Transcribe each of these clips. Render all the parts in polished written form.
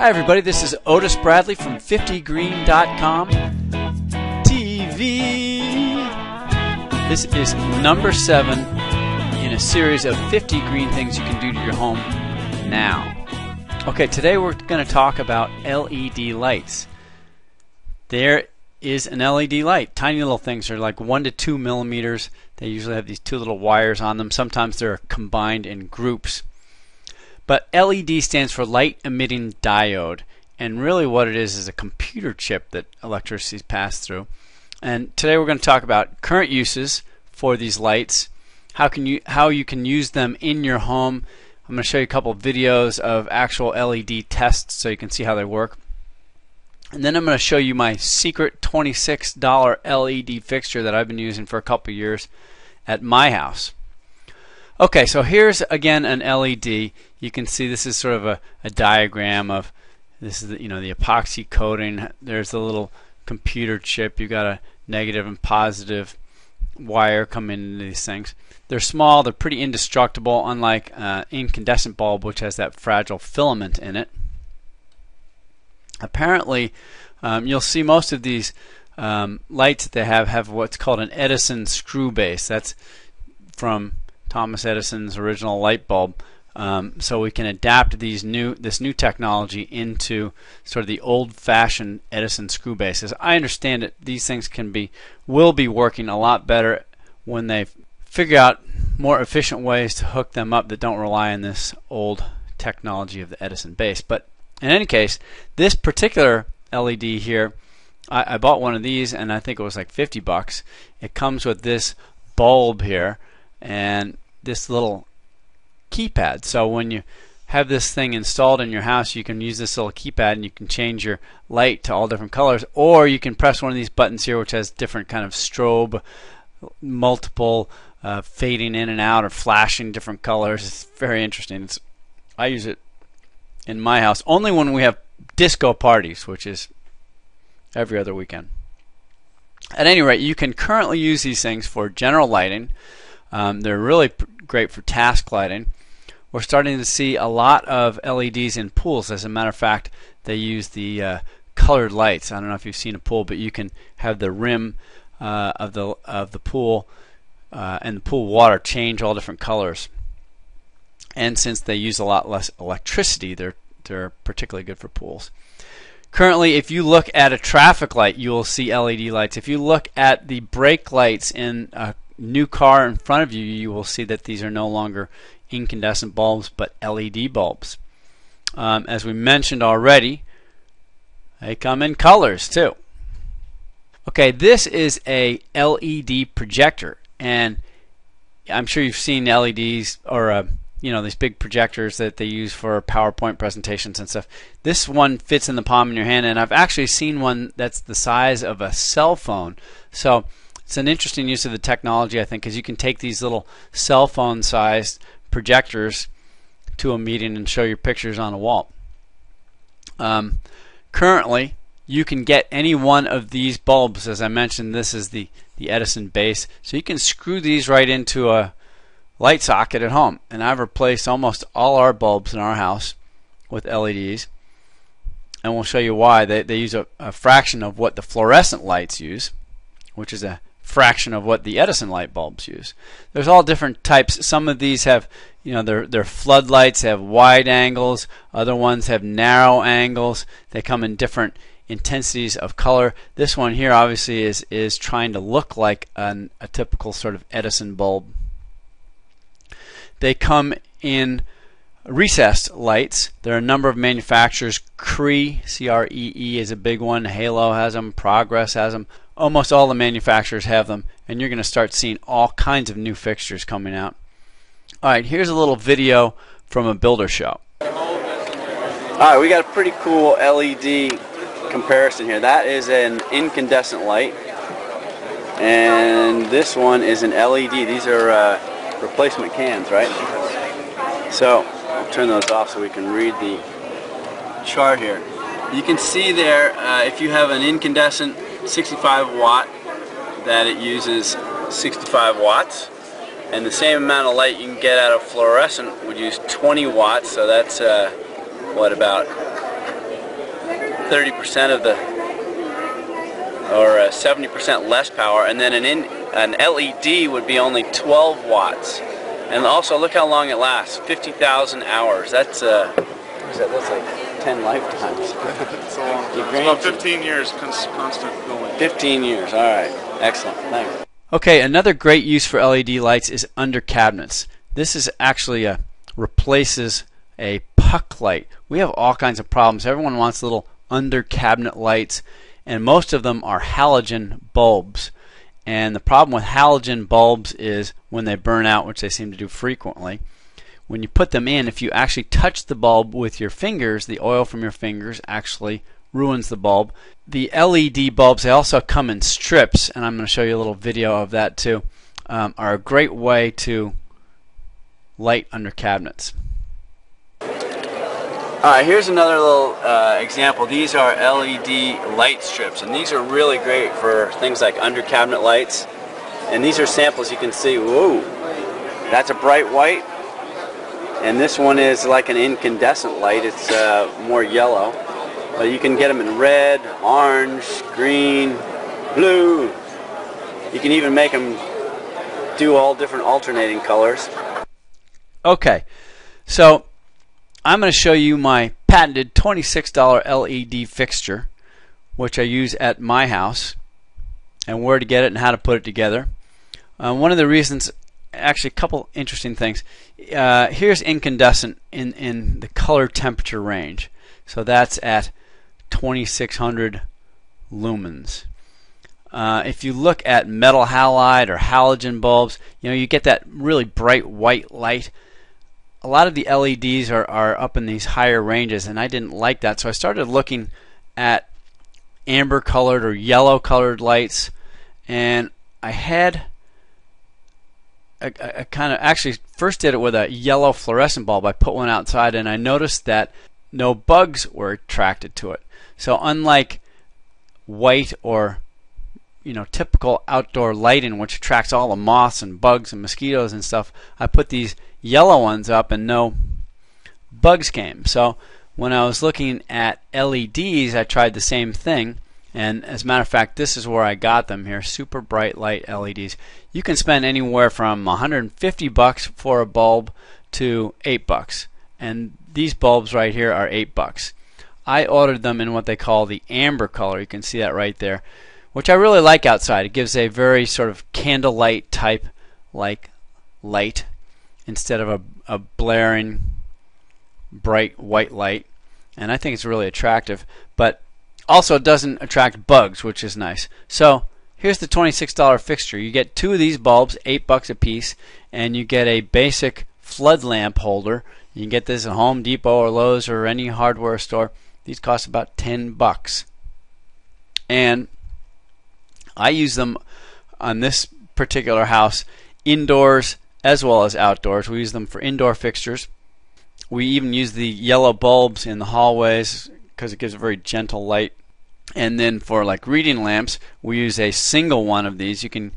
Hi everybody, this is Otis Bradley from 50Green.com TV. This is number 7 in a series of 50 green things you can do to your home now. Okay, today we're going to talk about LED lights. There is an LED light. Tiny little things. They're like 1 to 2 millimeters. They usually have these two little wires on them. Sometimes they're combined in groups. But LED stands for light emitting diode, and really what it is a computer chip that electricity is passed through. And today we're going to talk about current uses for these lights, how you can use them in your home. I'm going to show you a couple of videos of actual LED tests so you can see how they work. And then I'm going to show you my secret $26 LED fixture that I've been using for a couple of years at my house. Okay, so here's again an LED. You can see this is sort of a diagram of this is the epoxy coating. There's the little computer chip. You've got a negative and positive wire coming into these things. They're small. They're pretty indestructible, unlike incandescent bulb, which has that fragile filament in it. Apparently, you'll see most of these lights that they have what's called an Edison screw base. That's from Thomas Edison's original light bulb. So we can adapt this new technology into sort of the old-fashioned Edison screw base. As I understand it, these things will be working a lot better when they figure out more efficient ways to hook them up that don't rely on this old technology of the Edison base. But in any case, this particular LED here, I bought one of these and I think it was like 50 bucks. It comes with this bulb here and this little keypad. So when you have this thing installed in your house, you can use this little keypad and you can change your light to all different colors, or you can press one of these buttons here which has different kind of strobe, multiple fading in and out or flashing different colors. It's very interesting. I use it in my house only when we have disco parties, which is every other weekend. At any rate, you can currently use these things for general lighting. They're really great for task lighting. We're starting to see a lot of LEDs in pools. As a matter of fact, they use the colored lights. I don't know if you've seen a pool, but you can have the rim of the pool and the pool water change all different colors. And since they use a lot less electricity, they're particularly good for pools. Currently, if you look at a traffic light, you will see LED lights. If you look at the brake lights in a new car in front of you, you will see that these are no longer incandescent bulbs but LED bulbs. As we mentioned already, they come in colors too. Okay, this is a LED projector, and I'm sure you've seen LEDs or these big projectors that they use for PowerPoint presentations and stuff. This one fits in the palm of your hand, and I've actually seen one that's the size of a cell phone. So it's an interesting use of the technology, I think, because you can take these little cell phone sized projectors to a meeting and show your pictures on a wall. Currently, you can get any one of these bulbs. As I mentioned, this is the Edison base, so you can screw these right into a light socket at home. And I've replaced almost all our bulbs in our house with LEDs, and we'll show you why. They use a fraction of what the fluorescent lights use, which is a fraction of what the Edison light bulbs use. There's all different types. Some of these have, their floodlights have wide angles. Other ones have narrow angles. They come in different intensities of color. This one here obviously is trying to look like a typical sort of Edison bulb. They come in recessed lights. There are a number of manufacturers. Cree, C-R-E-E, is a big one. Halo has them. Progress has them. Almost all the manufacturers have them, and you're going to start seeing all kinds of new fixtures coming out. Alright, here's a little video from a builder show. Alright, we got a pretty cool LED comparison here. That is an incandescent light, and this one is an LED. These are replacement cans, right? So I'll turn those off so we can read the chart here. You can see there, if you have an incandescent 65 watt, that it uses 65 watts, and the same amount of light you can get out of fluorescent would use 20 watts, so that's what, about 30% of the, or 70% less power, and then an LED would be only 12 watts. And also look how long it lasts, 50,000 hours. That's what is that? That's like 10 lifetimes. It's a long time. It's about 15 years constant going. 15 years, all right. Excellent, thanks. Okay, another great use for LED lights is under cabinets. This is actually replaces a puck light. We have all kinds of problems. Everyone wants little under cabinet lights, and most of them are halogen bulbs. And the problem with halogen bulbs is when they burn out, which they seem to do frequently, when you put them in, if you actually touch the bulb with your fingers, the oil from your fingers actually ruins the bulb. The LED bulbs, they also come in strips, and I'm going to show you a little video of that too, are a great way to light under cabinets. Alright, here's another little example. These are LED light strips, and these are really great for things like under cabinet lights. And these are samples. You can see, whoa, that's a bright white, and this one is like an incandescent light. It's more yellow. But you can get them in red, orange, green, blue. You can even make them do all different alternating colors. Okay, so I'm going to show you my patented $26 LED fixture, which I use at my house, and where to get it and how to put it together. One of the reasons, actually a couple interesting things. Here's incandescent in the color temperature range. So that's at 2600 lumens. If you look at metal halide or halogen bulbs, you get that really bright white light. A lot of the LEDs are up in these higher ranges, and I didn't like that, so I started looking at amber colored or yellow colored lights, and I had a kind of, actually first did it with a yellow fluorescent bulb. I put one outside, and I noticed that no bugs were attracted to it. So unlike white or typical outdoor lighting, which attracts all the moths and bugs and mosquitoes and stuff, I put these yellow ones up and no bugs came. So when I was looking at LEDs, I tried the same thing, and as a matter of fact, this is where I got them here, super bright light LEDs. You can spend anywhere from $150 for a bulb to $8, and these bulbs right here are $8. I ordered them in what they call the amber color. You can see that right there, which I really like outside. It gives a very sort of candlelight type like light instead of a blaring bright white light, and I think it's really attractive, but also it doesn't attract bugs, which is nice. So here's the $26 fixture. You get two of these bulbs, $8 a piece, and you get a basic flood lamp holder. You can get this at Home Depot or Lowe's or any hardware store. These cost about $10, and I use them on this particular house indoors as well as outdoors. We use them for indoor fixtures. We even use the yellow bulbs in the hallways because it gives a very gentle light. And then for like reading lamps, we use a single one of these. You can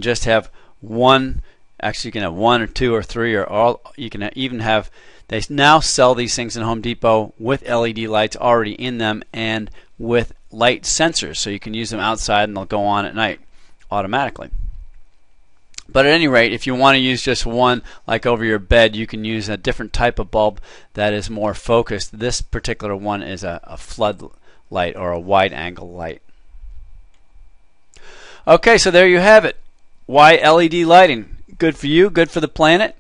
just have one. Actually, you can have one or two or three, or all. You can even have. They now sell these things in Home Depot with LED lights already in them and with light sensors, so you can use them outside and they'll go on at night automatically. But at any rate, if you want to use just one, like over your bed, you can use a different type of bulb that is more focused. This particular one is a flood light or a wide angle light. Okay, so there you have it. Why LED lighting? Good for you, good for the planet.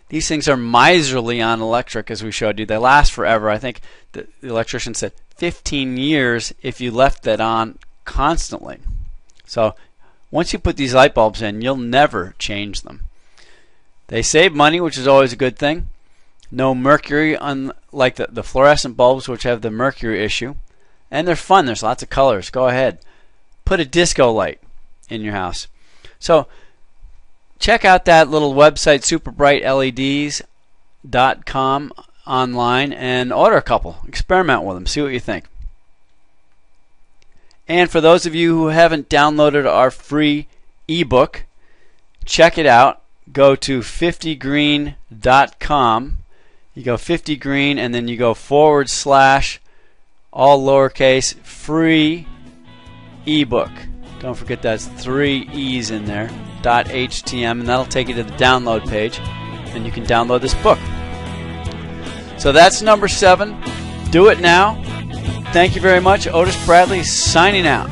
These things are miserly on electric, as we showed you. They last forever. I think the electrician said 15 years if you left that on constantly. So once you put these light bulbs in, you'll never change them. They save money, which is always a good thing. No mercury, unlike the fluorescent bulbs, which have the mercury issue. And they're fun. There's lots of colors. Go ahead. Put a disco light in your house. So check out that little website, superbrightleds.com, online, and order a couple. Experiment with them. See what you think. And for those of you who haven't downloaded our free ebook, check it out. Go to 50green.com. You go 50green, and then you go /, all lowercase, free ebook. Don't forget that's 3 E's in there, .htm, and that'll take you to the download page, and you can download this book. So that's number 7. Do it now. Thank you very much. Otis Bradley signing out.